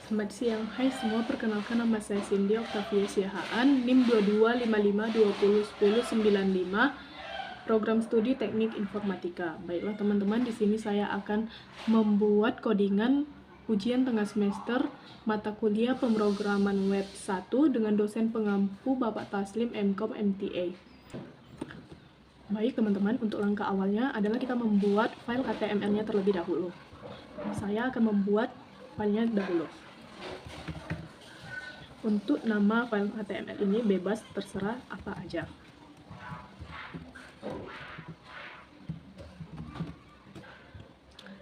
Selamat siang, hai semua, perkenalkan nama saya Cindy Octavia Siahaan, NIM 2255201095, program studi teknik informatika. Baiklah teman-teman, di sini saya akan membuat codingan ujian tengah semester mata kuliah pemrograman web 1 dengan dosen pengampu Bapak Taslim MKom MTA. Baik teman-teman, untuk langkah awalnya adalah kita membuat file HTML-nya terlebih dahulu. Saya akan membuat filenya dahulu. Untuk nama file HTML ini bebas, terserah apa aja.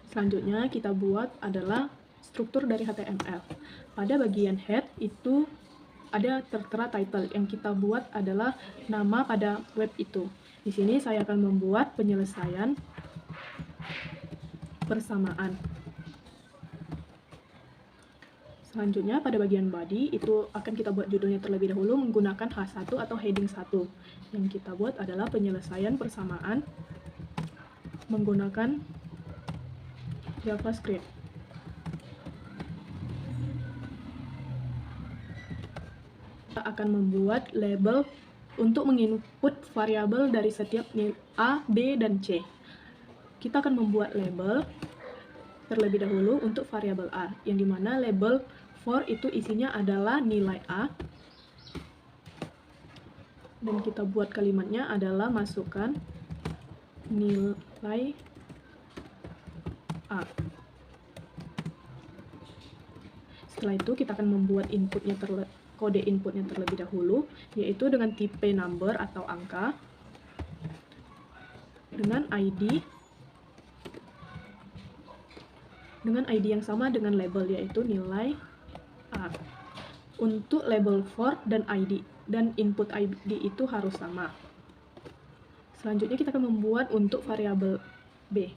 Selanjutnya kita buat adalah struktur dari HTML. Pada bagian head itu ada tertera title, yang kita buat adalah nama pada web itu. Di sini saya akan membuat penyelesaian persamaan. Selanjutnya pada bagian body itu akan kita buat judulnya terlebih dahulu menggunakan H1 atau heading 1. Yang kita buat adalah penyelesaian persamaan menggunakan JavaScript. Kita akan membuat label untuk menginput variabel dari setiap nilai A, B, dan C. Kita akan membuat label terlebih dahulu untuk variabel A, yang dimana label for itu isinya adalah nilai A, dan kita buat kalimatnya adalah masukkan nilai A. Setelah itu kita akan membuat kode inputnya terlebih dahulu, yaitu dengan tipe number atau angka, dengan ID yang sama dengan label, yaitu nilai A. Untuk label for dan ID dan input ID itu harus sama. Selanjutnya kita akan membuat untuk variabel B.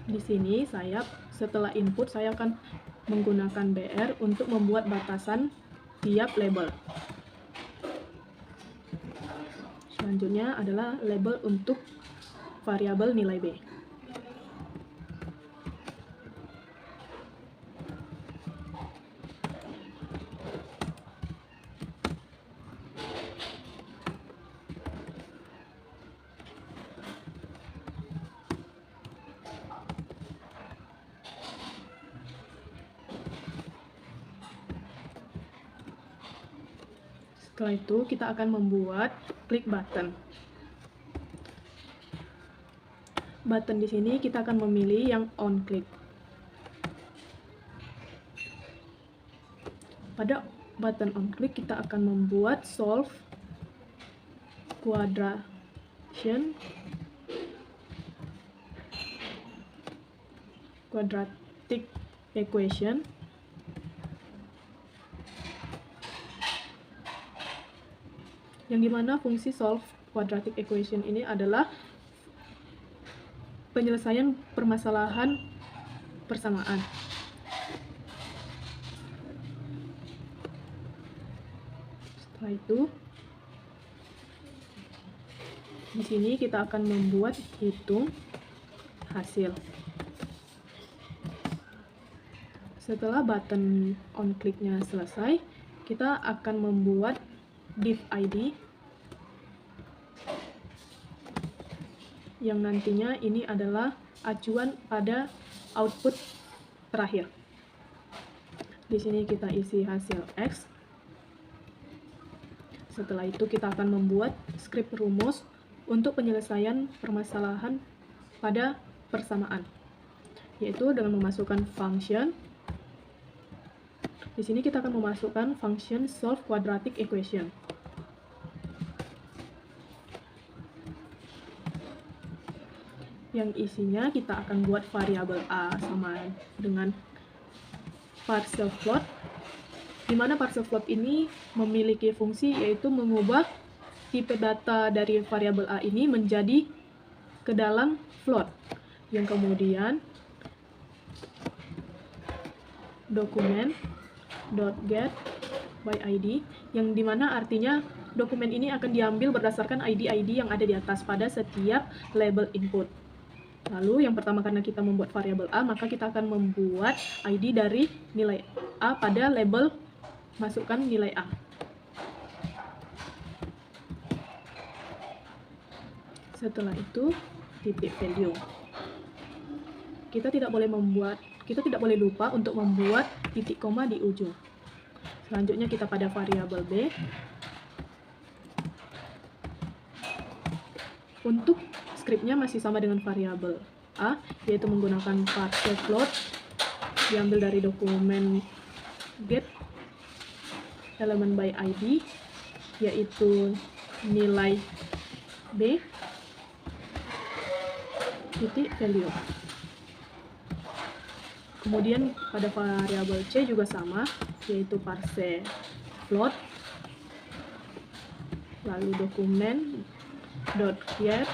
Di sini setelah input saya akan menggunakan BR untuk membuat batasan tiap label. Selanjutnya adalah label untuk variabel nilai B. Setelah itu kita akan membuat klik button. Button di sini kita akan memilih yang on click. Pada button on click kita akan membuat solve quadratic equation yang dimana fungsi solve quadratic equation ini adalah penyelesaian permasalahan persamaan. Setelah itu, di sini kita akan membuat hitung hasil. Setelah button on click-nya selesai, kita akan membuat div ID yang nantinya ini adalah acuan pada output terakhir. Di sini kita isi hasil X. Setelah itu kita akan membuat script rumus untuk penyelesaian permasalahan pada persamaan, yaitu dengan memasukkan function. Di sini kita akan memasukkan function solve quadratic equation. Yang isinya kita akan buat variabel A sama dengan partial float di mana parser float ini memiliki fungsi yaitu mengubah tipe data dari variabel A ini menjadi ke dalam float, yang kemudian dokumen .get by ID, yang dimana artinya dokumen ini akan diambil berdasarkan ID-ID yang ada di atas pada setiap label input. Lalu yang pertama, karena kita membuat variabel A, maka kita akan membuat ID dari nilai A pada label masukkan nilai A. Setelah itu titik value. Kita tidak boleh lupa untuk membuat titik koma di ujung. Selanjutnya kita pada variabel B. Untuk skripnya masih sama dengan variabel A, yaitu menggunakan parser float diambil dari dokumen get element by ID, yaitu nilai B titik value. Kemudian pada variabel C juga sama, yaitu parser float, lalu dokumen .get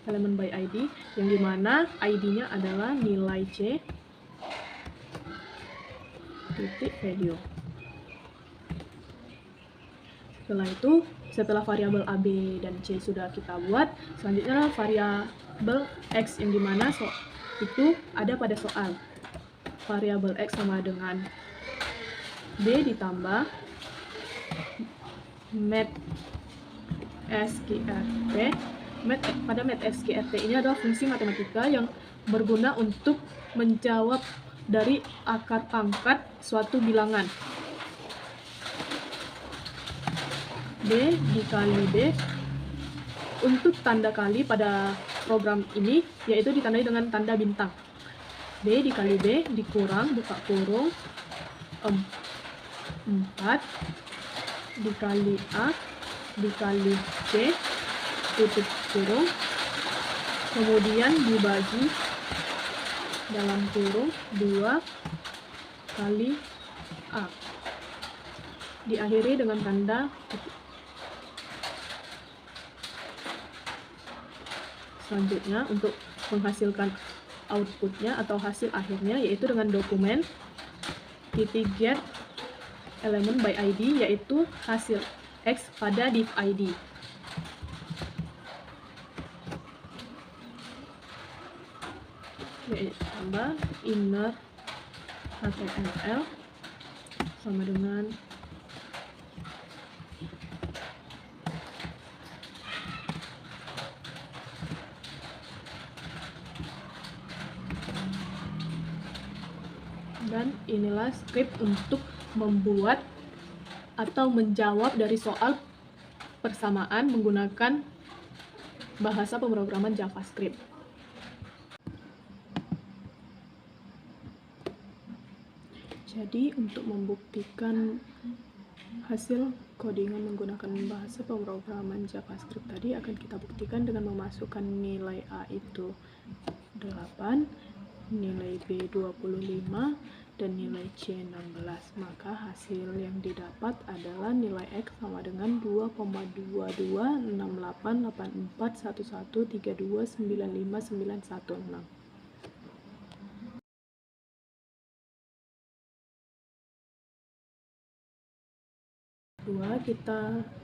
element by ID, yang dimana ID-nya adalah nilai C titik value. Setelah itu, setelah variabel A, B, dan C sudah kita buat, selanjutnya variabel X, yang dimana itu ada pada soal. Variabel X sama dengan B ditambah math.sqrt. Pada math.sqrt ini adalah fungsi matematika yang berguna untuk menjawab dari akar pangkat suatu bilangan. B dikali B. Untuk tanda kali pada program ini yaitu ditandai dengan tanda bintang. B dikali B dikurang buka kurung 4 dikali A dikali C tutup kurung, kemudian dibagi dalam kurung 2 kali A, diakhiri dengan tanda titik. Selanjutnya untuk menghasilkan outputnya atau hasil akhirnya yaitu dengan dokumen titik get element by ID, yaitu hasil X pada div ID. Tambah inner HTML sama dengan dan inilah script untuk membuat atau menjawab dari soal persamaan menggunakan bahasa pemrograman JavaScript. Jadi untuk membuktikan hasil codingan menggunakan bahasa pemrograman JavaScript tadi akan kita buktikan dengan memasukkan nilai A itu 8, nilai B 25, dan nilai C 16. Maka hasil yang didapat adalah nilai X sama dengan 2,2268841132959916.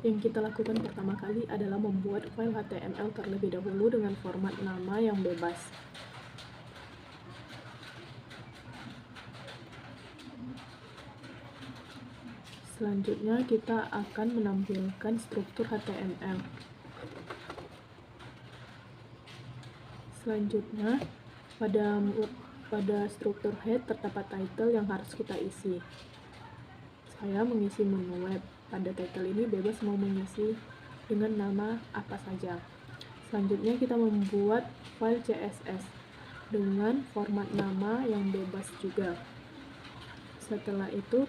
Yang kita lakukan pertama kali adalah membuat file HTML terlebih dahulu dengan format nama yang bebas. Selanjutnya kita akan menampilkan struktur HTML. Selanjutnya pada struktur head terdapat title yang harus kita isi. Saya mengisi menu web. Pada title ini bebas mau mengisi dengan nama apa saja. Selanjutnya kita membuat file CSS dengan format nama yang bebas juga. Setelah itu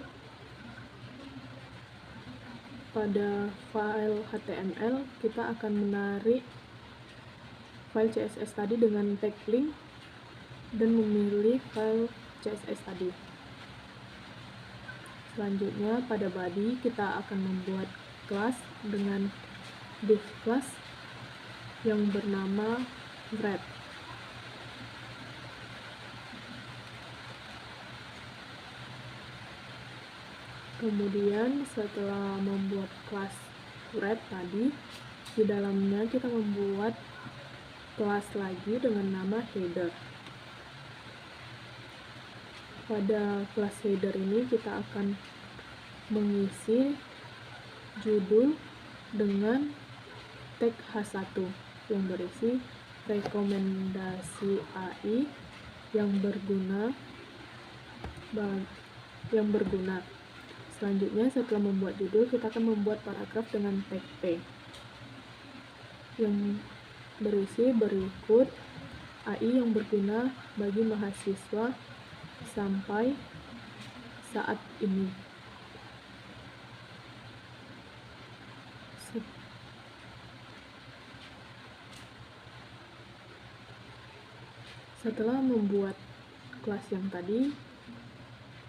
pada file HTML kita akan menarik file CSS tadi dengan tag link dan memilih file CSS tadi. Selanjutnya pada body kita akan membuat kelas dengan div class yang bernama wrap. Kemudian setelah membuat kelas wrap tadi, di dalamnya kita membuat kelas lagi dengan nama header. Pada kelas header ini kita akan mengisi judul dengan tag H1 yang berisi rekomendasi AI yang berguna. Selanjutnya setelah membuat judul, kita akan membuat paragraf dengan tag P yang berisi berikut AI yang berguna bagi mahasiswa sampai saat ini. Setelah membuat kelas yang tadi,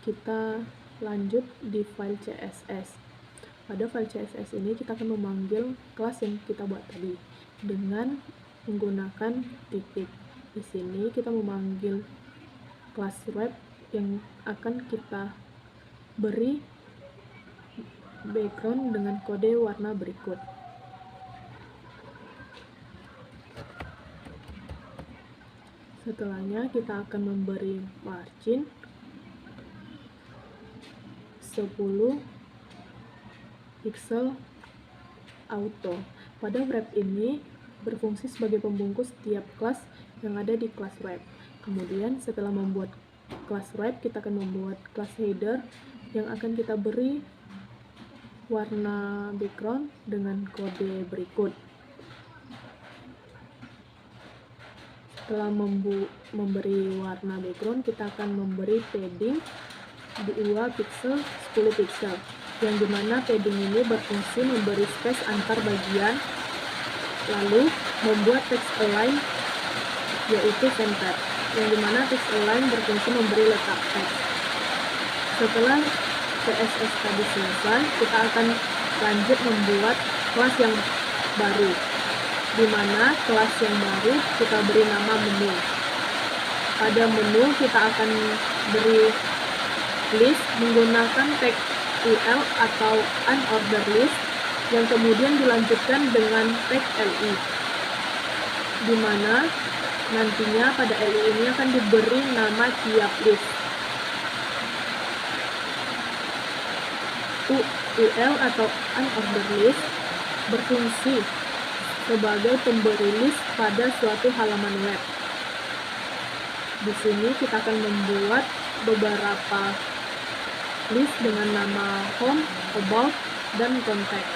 kita lanjut di file CSS. Pada file CSS ini kita akan memanggil kelas yang kita buat tadi dengan menggunakan titik. Di sini kita memanggil kelas wrap yang akan kita beri background dengan kode warna berikut. Setelahnya kita akan memberi margin 10 pixel auto. Pada wrap ini berfungsi sebagai pembungkus setiap kelas yang ada di kelas wrap. Kemudian setelah membuat kelas wrap, kita akan membuat kelas header yang akan kita beri warna background dengan kode berikut. Setelah memberi warna background, kita akan memberi padding 2 pixel 10 pixel, yang dimana padding ini berfungsi memberi space antar bagian, lalu membuat text align yaitu center, yang dimana text align berfungsi memberi letak teks. Setelah CSS tadi selesai, kita akan lanjut membuat kelas yang baru, di mana kelas yang baru kita beri nama menu. Pada menu kita akan beri list menggunakan tag UL atau unordered list, yang kemudian dilanjutkan dengan tag LI, di mana nantinya pada LI ini akan diberi nama tiap list. UL atau unordered list berfungsi sebagai pemberi list pada suatu halaman web. Di sini kita akan membuat beberapa list dengan nama home, about, dan contact.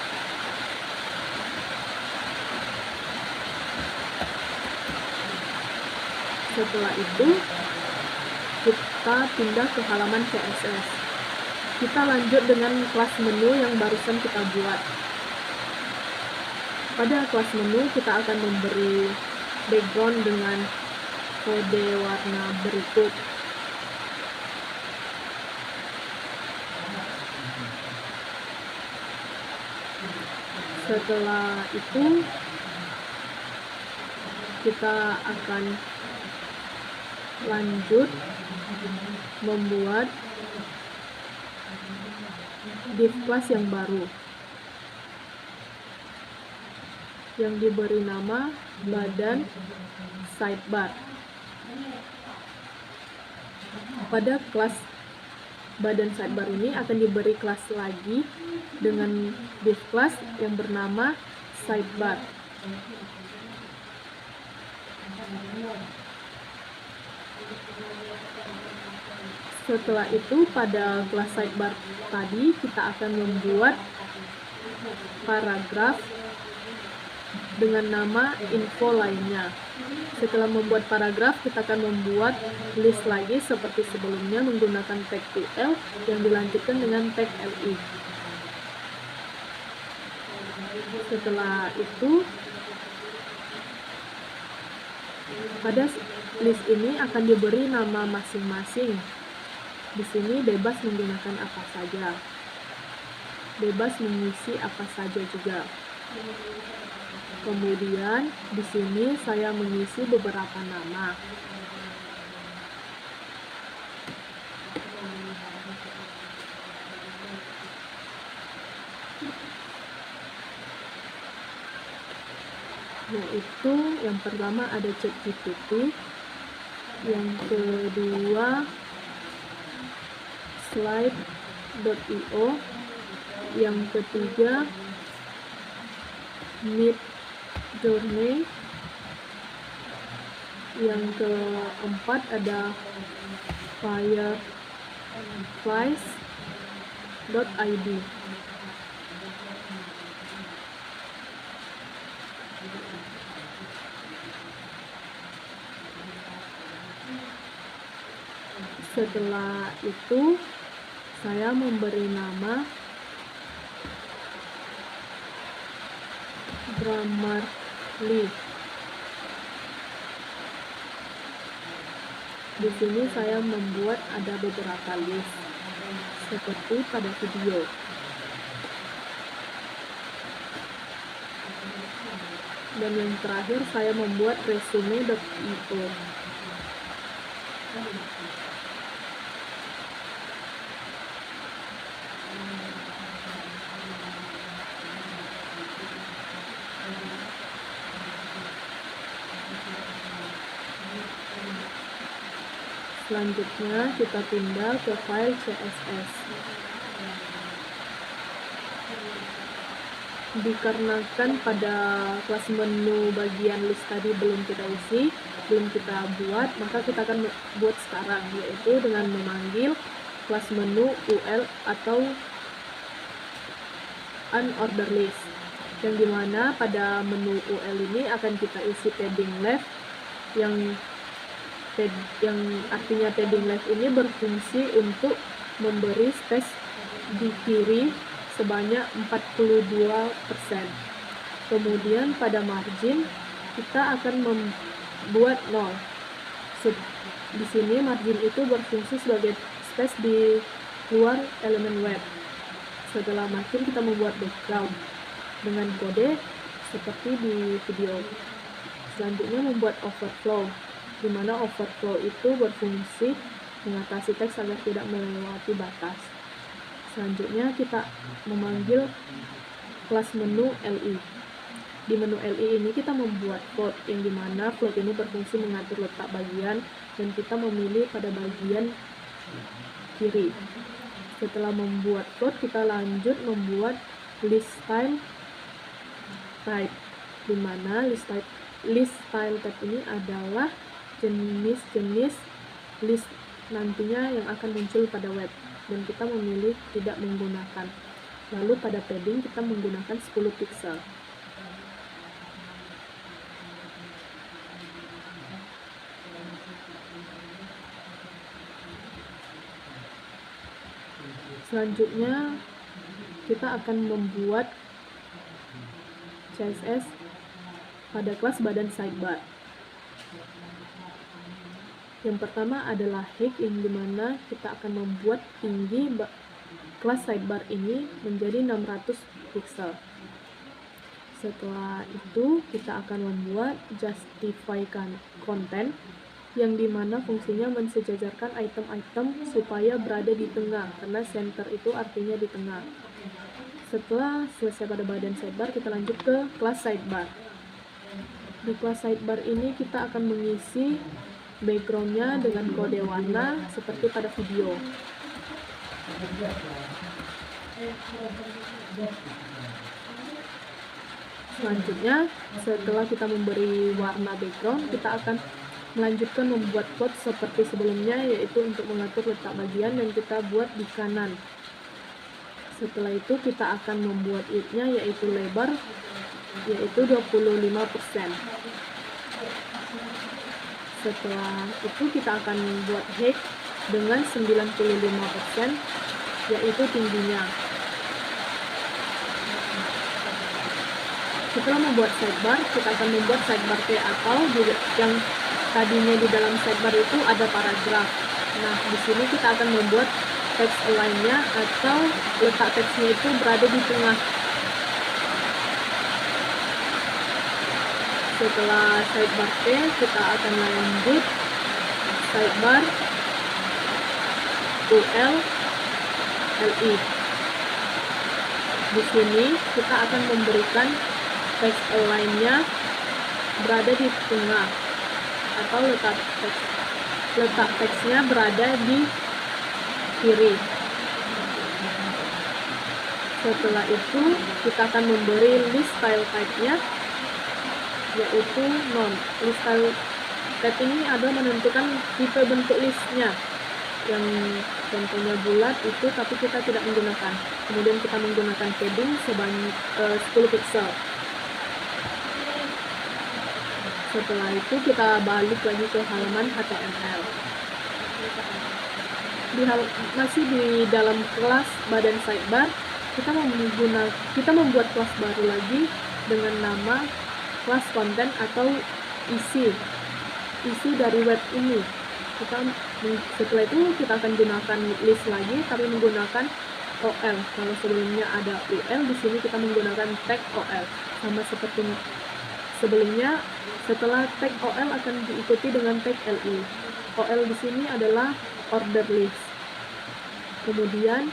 Setelah itu, kita pindah ke halaman CSS. Kita lanjut dengan kelas menu yang barusan kita buat. Pada kelas menu, kita akan memberi background dengan kode warna berikut. Setelah itu, kita akan lanjut membuat div class yang baru, yang diberi nama badan sidebar. Pada kelas badan sidebar ini akan diberi kelas lagi dengan div class yang bernama sidebar. Setelah itu, pada kelas sidebar tadi kita akan membuat paragraf dengan nama info lainnya. Setelah membuat paragraf, kita akan membuat list lagi seperti sebelumnya menggunakan tag UL yang dilanjutkan dengan tag LI. Setelah itu, pada list ini akan diberi nama masing-masing. Di sini bebas menggunakan apa saja. Bebas mengisi apa saja juga. Kemudian di sini saya mengisi beberapa nama. Yaitu yang pertama ada ChatGPT, yang kedua slide.io, yang ketiga Midjourney, yang keempat ada fireflies.id. Setelah itu saya memberi nama Grammarly. Di sini saya membuat ada beberapa list seperti pada video. Dan yang terakhir saya membuat resume.io. Selanjutnya kita pindah ke file CSS. Dikarenakan pada kelas menu bagian list tadi belum kita isi, belum kita buat, maka kita akan buat sekarang, yaitu dengan memanggil kelas menu UL atau unordered list, yang dimana pada menu UL ini akan kita isi padding left, yang artinya padding left ini berfungsi untuk memberi space di kiri sebanyak 42%. Kemudian pada margin kita akan membuat 0. Di sini margin itu berfungsi sebagai space di luar elemen web. Setelah margin kita membuat background dengan kode seperti di video. Selanjutnya membuat overflow, di mana overflow itu berfungsi mengatasi teks agar tidak melewati batas. Selanjutnya kita memanggil kelas menu LI. Di menu LI ini kita membuat float, yang dimana float ini berfungsi mengatur letak bagian dan kita memilih pada bagian kiri. Setelah membuat float, kita lanjut membuat list style type, di mana list style type ini adalah jenis-jenis list nantinya yang akan muncul pada web, dan kita memilih tidak menggunakan. Lalu pada padding kita menggunakan 10 pixel. Selanjutnya kita akan membuat CSS pada kelas badan sidebar. Yang pertama adalah height, yang dimana kita akan membuat tinggi kelas sidebar ini menjadi 600 pixel. Setelah itu kita akan membuat justify content, yang dimana fungsinya mensejajarkan item-item supaya berada di tengah, karena center itu artinya di tengah. Setelah selesai pada badan sidebar, kita lanjut ke kelas sidebar. Di kelas sidebar ini kita akan mengisi backgroundnya dengan kode warna seperti pada video. Selanjutnya, setelah kita memberi warna background, kita akan melanjutkan membuat plot seperti sebelumnya, yaitu untuk mengatur letak bagian dan kita buat di kanan. Setelah itu kita akan membuat width-nya, yaitu lebar, yaitu 25%. Setelah itu kita akan buat height dengan 95%, yaitu tingginya. Setelah membuat sidebar, kita akan membuat sidebar T, atau yang tadinya di dalam sidebar itu ada paragraf. Nah, di sini kita akan membuat text align-nya atau letak teksnya itu berada di tengah. Setelah sidebar T, kita akan lanjut sidebar UL LI. Di sini kita akan memberikan text align-nya berada di tengah atau letak teksnya berada di kiri. Setelah itu kita akan memberi list style type-nya yaitu none. List style type ini adalah menentukan tipe bentuk listnya, yang contohnya bulat itu tapi kita tidak menggunakan. Kemudian kita menggunakan padding sebanyak 10 pixel. Setelah itu kita balik lagi ke halaman HTML. Masih di dalam kelas badan sidebar, kita membuat kelas baru lagi dengan nama kelas konten atau isi dari web ini. Setelah itu kita akan gunakan list lagi tapi menggunakan OL. Kalau sebelumnya ada UL, di sini kita menggunakan tag OL. Sama seperti sebelumnya, setelah tag OL akan diikuti dengan tag LI. OL di sini adalah order list. Kemudian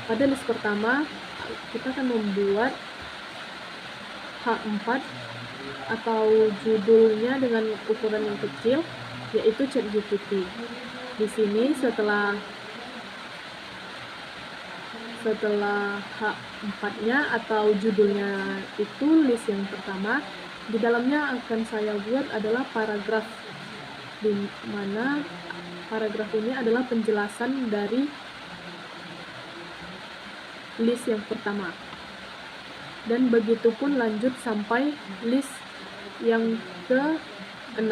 pada list pertama kita akan membuat H4 atau judulnya dengan ukuran yang kecil, yaitu ChatGPT. Di sini setelah H4-nya atau judulnya itu list yang pertama, di dalamnya akan saya buat adalah paragraf, di mana paragraf ini adalah penjelasan dari list yang pertama. Dan begitu pun lanjut sampai list yang ke-6.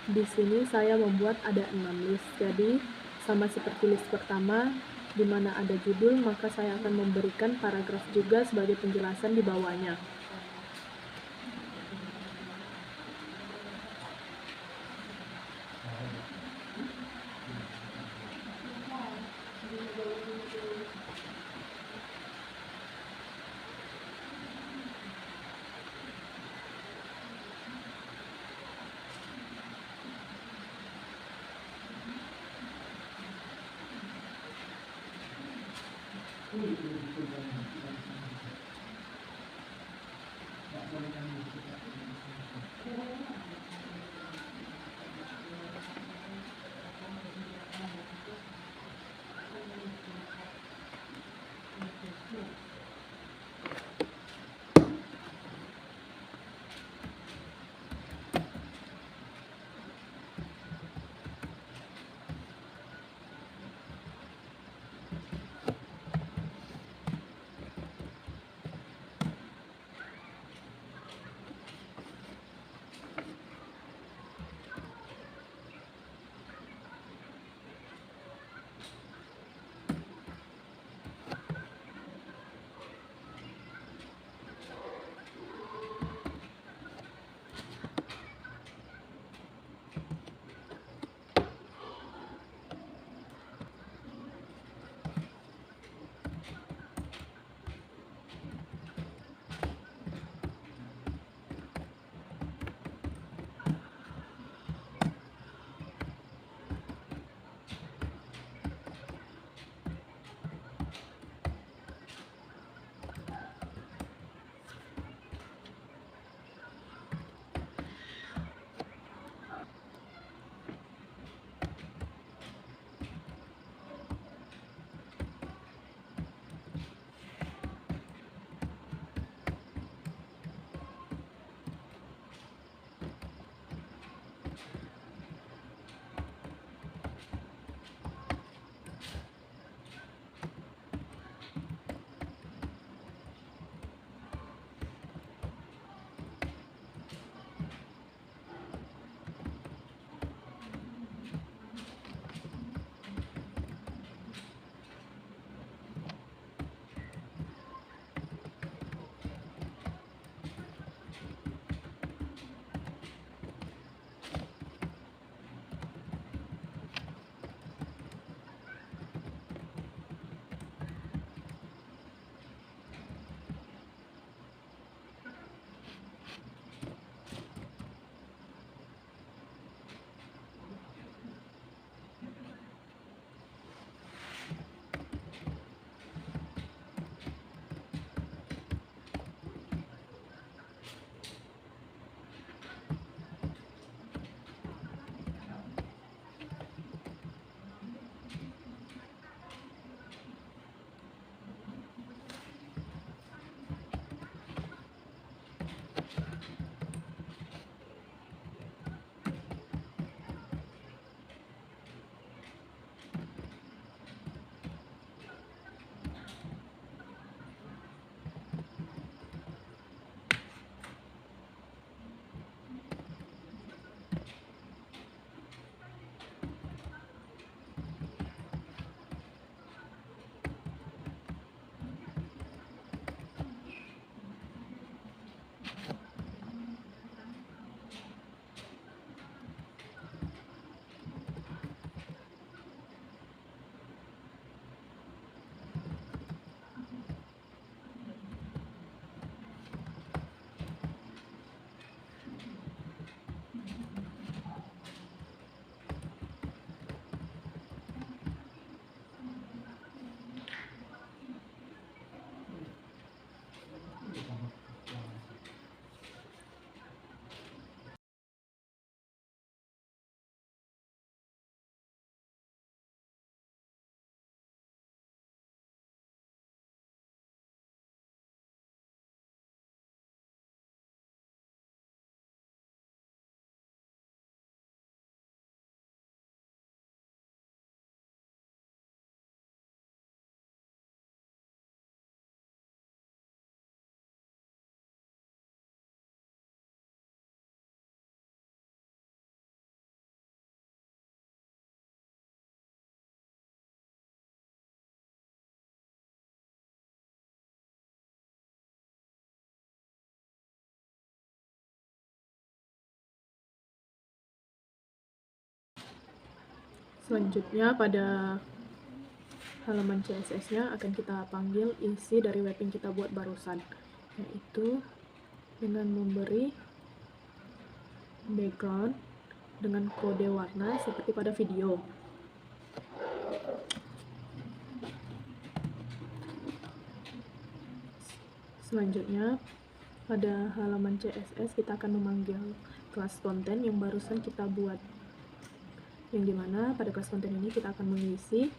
Di sini saya membuat ada 6 list. Jadi sama seperti list pertama, di mana ada judul, maka saya akan memberikan paragraf juga sebagai penjelasan di bawahnya. Selanjutnya pada halaman CSS-nya akan kita panggil isi dari web yang kita buat barusan, yaitu dengan memberi background dengan kode warna seperti pada video. Selanjutnya pada halaman CSS kita akan memanggil kelas konten yang barusan kita buat, yang dimana pada kelas konten ini kita akan mengisi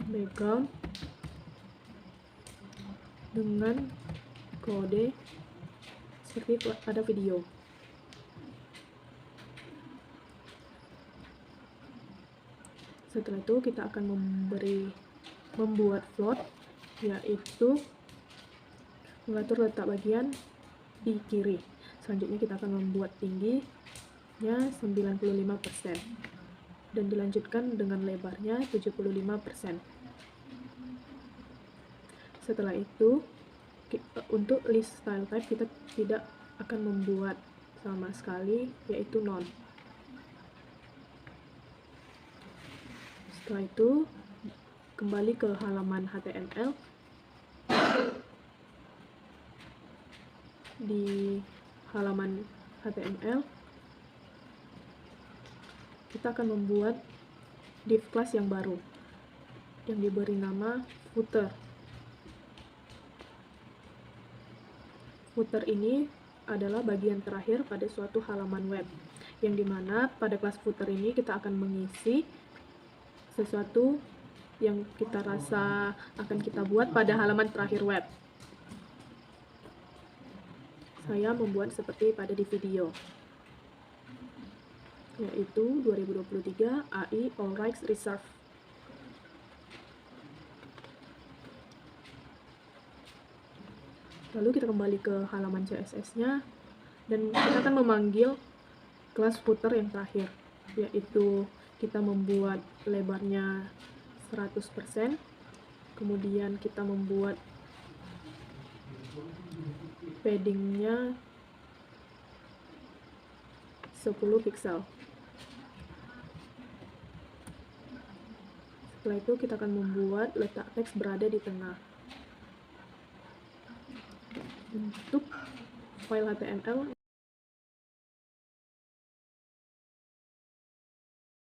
background dengan kode seperti pada video. Setelah itu kita akan membuat float, yaitu mengatur letak bagian di kiri. Selanjutnya kita akan membuat tingginya 95% dan dilanjutkan dengan lebarnya 75%. Setelah itu untuk list style type kita tidak akan membuat sama sekali, yaitu none. Setelah itu kembali ke halaman HTML. Di halaman HTML kita akan membuat div class yang baru yang diberi nama footer. Footer ini adalah bagian terakhir pada suatu halaman web, yang dimana pada kelas footer ini kita akan mengisi sesuatu yang kita rasa akan kita buat pada halaman terakhir web. Saya membuat seperti pada di video, yaitu 2023 AI All Rights Reserved. Lalu kita kembali ke halaman CSS-nya dan kita akan memanggil kelas footer yang terakhir, yaitu kita membuat lebarnya 100%, kemudian kita membuat paddingnya 10 pixel. Setelah itu kita akan membuat letak teks berada di tengah. Untuk file HTML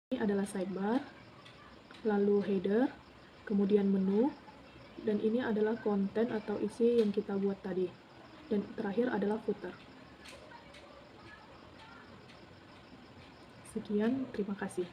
ini adalah sidebar, lalu header, kemudian menu, dan ini adalah konten atau isi yang kita buat tadi, dan terakhir adalah footer. Sekian, terima kasih.